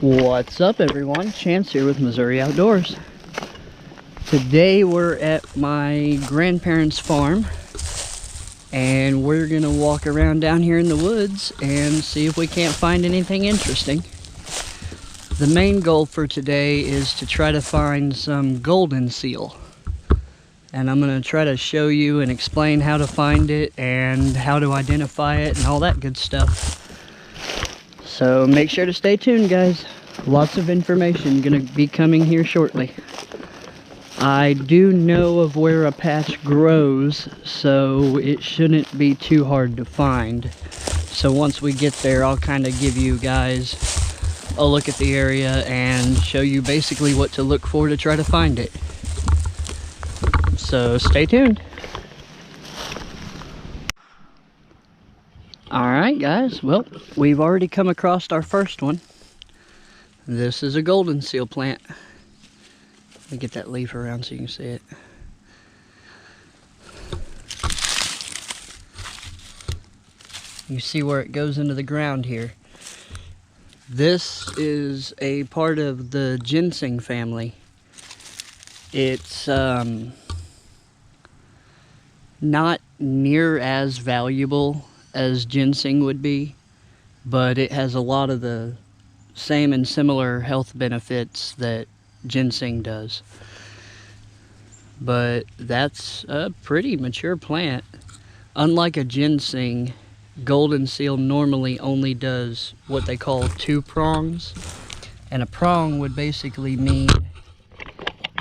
What's up, everyone? Chance here with Missouri Outdoors. Today we're at my grandparents' farm and we're gonna walk around down here in the woods and see if we can't find anything interesting. The main goal for today is to try to find some Goldenseal, and I'm gonna try to show you and explain how to find it and how to identify it and all that good stuff. So make sure to stay tuned, guys. Lots of information gonna be coming here shortly. I do know of where a patch grows, so it shouldn't be too hard to find. So once we get there, I'll kind of give you guys a look at the area and show you basically what to look for to try to find it. So stay tuned. Alright guys, well, we've already come across our first one. This is a Goldenseal plant. Let me get that leaf around so you can see it. You see where it goes into the ground here. This is a part of the ginseng family. It's not near as valuable as ginseng would be, but it has a lot of the same and similar health benefits that ginseng does. But that's a pretty mature plant. Unlike a ginseng, Goldenseal normally only does what they call 2 prongs, and a prong would basically mean,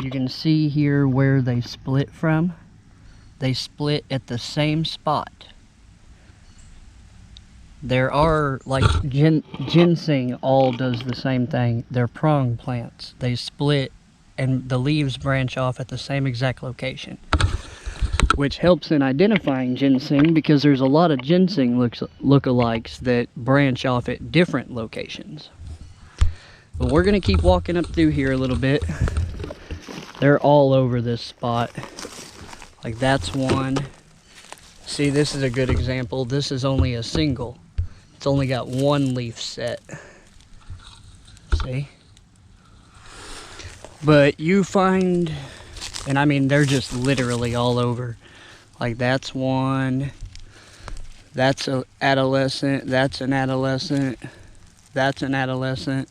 you can see here where they split from. They split at the same spot. There are, like, ginseng all does the same thing. They're prong plants. They split and the leaves branch off at the same exact location, which helps in identifying ginseng because there's a lot of ginseng lookalikes that branch off at different locations. But we're going to keep walking up through here a little bit. They're all over this spot. Like, that's one. See, this is a good example. This is only a single. It's only got 1 leaf set. See? But you find, and I mean, they're just literally all over. Like, that's one. That's an adolescent. That's an adolescent. That's an adolescent.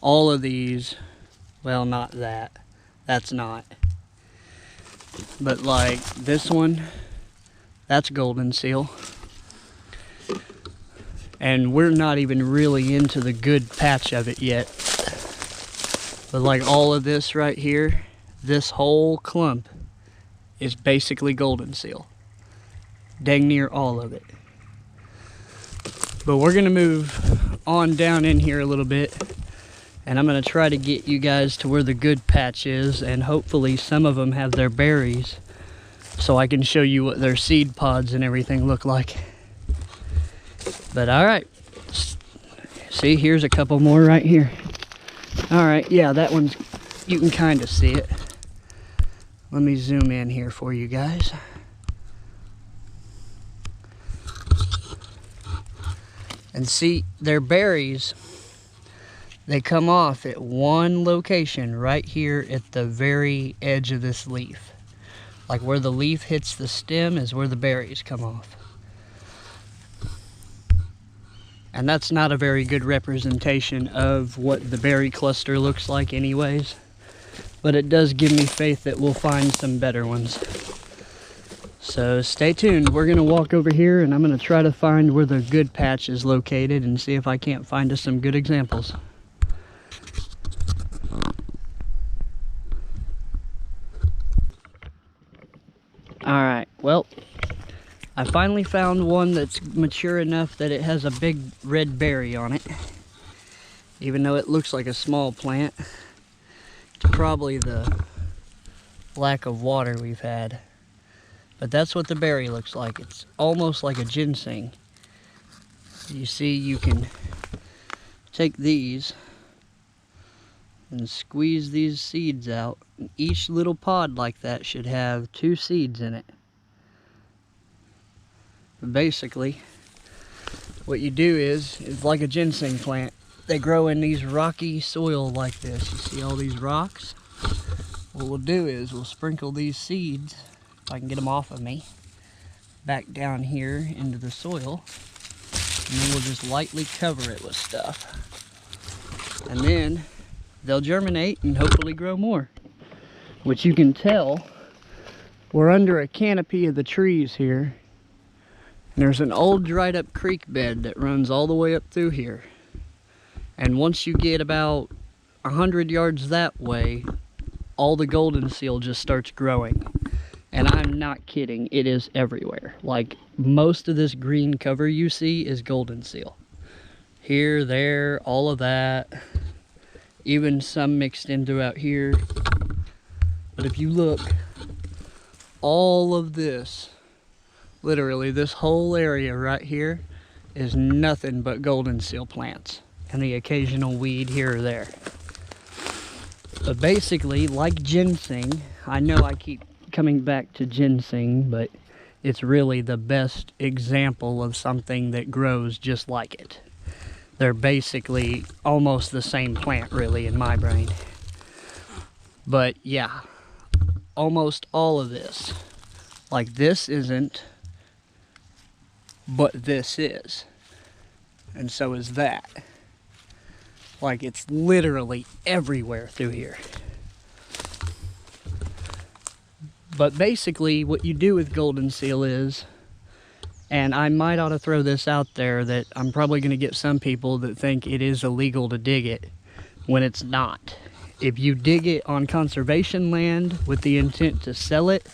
All of these, well, not that. That's not. But like this one, that's Goldenseal. And we're not even really into the good patch of it yet. But like all of this right here, this whole clump is basically Goldenseal. Dang near all of it. But we're gonna move on down in here a little bit, and I'm gonna try to get you guys to where the good patch is, and hopefully some of them have their berries, so I can show you what their seed pods and everything look like. But alright, see, here's a couple more right here. Alright, yeah, that one's, you can kind of see it. Let me zoom in here for you guys. And see, their berries, they come off at one location right here at the very edge of this leaf. Like where the leaf hits the stem is where the berries come off. And that's not a very good representation of what the berry cluster looks like anyways. But it does give me faith that we'll find some better ones. So stay tuned. We're going to walk over here and I'm going to try to find where the good patch is located and see if I can't find us some good examples. Alright, well, I finally found one that's mature enough that it has a big red berry on it. Even though it looks like a small plant. It's probably the lack of water we've had. But that's what the berry looks like. It's almost like a ginseng. You see, you can take these and squeeze these seeds out. Each little pod like that should have 2 seeds in it. Basically, what you do is like a ginseng plant. They grow in these rocky soil like this. You see all these rocks? What we'll do is we'll sprinkle these seeds, if I can get them off of me, back down here into the soil. And then we'll just lightly cover it with stuff. And then they'll germinate and hopefully grow more. Which you can tell, we're under a canopy of the trees here. And there's an old dried up creek bed that runs all the way up through here. And once you get about 100 yards that way, all the Goldenseal just starts growing. And I'm not kidding, it is everywhere. Like, most of this green cover you see is Goldenseal. Here, there, all of that. Even some mixed in throughout here. But if you look, all of this, literally this whole area right here, is nothing but Goldenseal plants. And the occasional weed here or there. But basically, like ginseng, I know I keep coming back to ginseng, but it's really the best example of something that grows just like it. They're basically almost the same plant, really, in my brain. But yeah, almost all of this. Like, this isn't, but this is. And so is that. Like, it's literally everywhere through here. But basically, what you do with Goldenseal is, and I might ought to throw this out there, that I'm probably going to get some people that think it is illegal to dig it, when it's not. If you dig it on conservation land with the intent to sell it,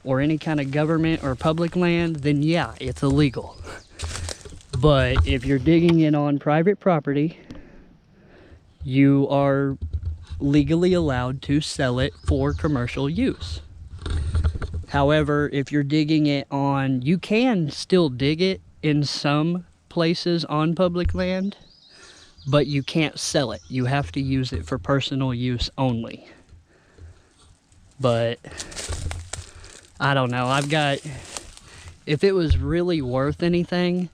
or any kind of government or public land, then yeah, it's illegal. But if you're digging it on private property, you are legally allowed to sell it for commercial use. However, if you're digging it on, you can still dig it in some places on public land, but you can't sell it. You have to use it for personal use only. But I don't know, if it was really worth anything,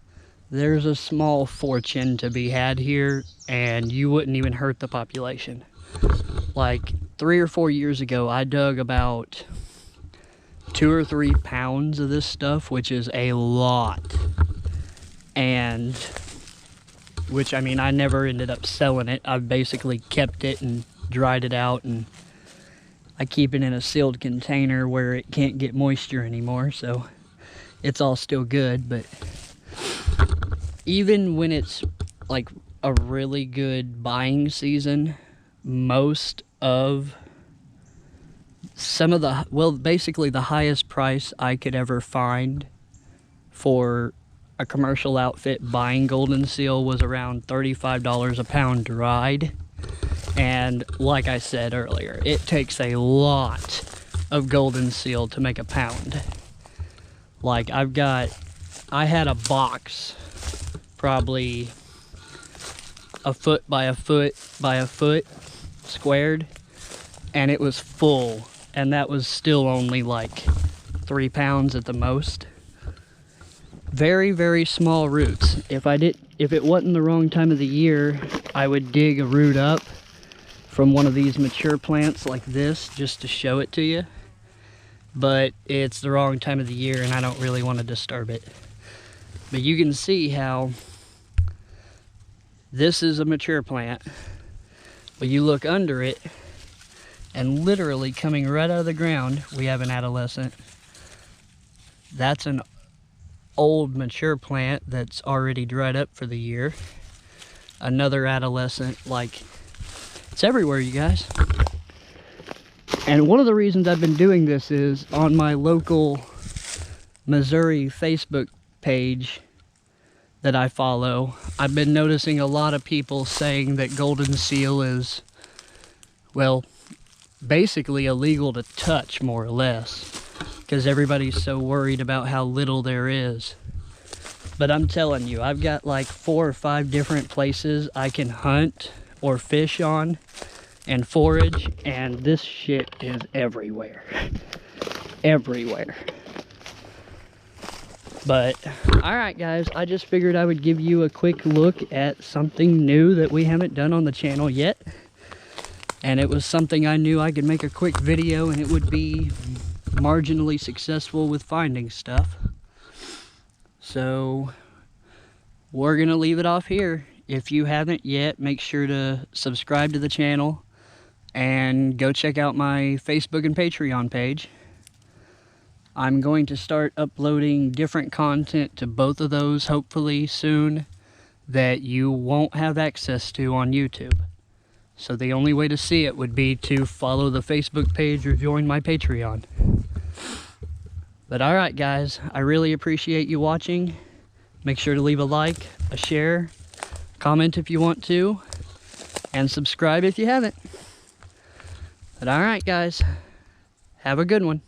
there's a small fortune to be had here, and you wouldn't even hurt the population. Like 3 or 4 years ago, I dug about 2 or 3 pounds of this stuff, which is a lot. And, which, I mean, I never ended up selling it. I basically kept it and dried it out, and I keep it in a sealed container where it can't get moisture anymore, so it's all still good. But even when it's like a really good buying season, most of some of the, well, basically the highest price I could ever find for a commercial outfit buying Goldenseal was around $35 a pound dried. And like I said earlier, it takes a lot of Goldenseal to make a pound. Like, I had a box probably a foot by a foot by a foot squared, and it was full, and that was still only like 3 pounds at the most. Very, very small roots. If it wasn't the wrong time of the year, I would dig a root up from one of these mature plants like this just to show it to you. But it's the wrong time of the year and I don't really want to disturb it. But you can see how this is a mature plant. But you look under it, and literally coming right out of the ground, we have an adolescent. That's an old mature plant that's already dried up for the year. Another adolescent. Like, it's everywhere, you guys. And one of the reasons I've been doing this is on my local Missouri Facebook page that I follow, I've been noticing a lot of people saying that Goldenseal is, well, basically illegal to touch, more or less, because everybody's so worried about how little there is. But I'm telling you, I've got like 4 or 5 different places I can hunt or fish on and forage, and this shit is everywhere. Everywhere. But alright guys, I just figured I would give you a quick look at something new that we haven't done on the channel yet. And it was something I knew I could make a quick video and it would be marginally successful with finding stuff. So we're gonna leave it off here. If you haven't yet, make sure to subscribe to the channel and go check out my Facebook and Patreon page. I'm going to start uploading different content to both of those hopefully soon that you won't have access to on YouTube. So the only way to see it would be to follow the Facebook page or join my Patreon. But alright guys, I really appreciate you watching. Make sure to leave a like, a share, comment if you want to, and subscribe if you haven't. But alright guys, have a good one.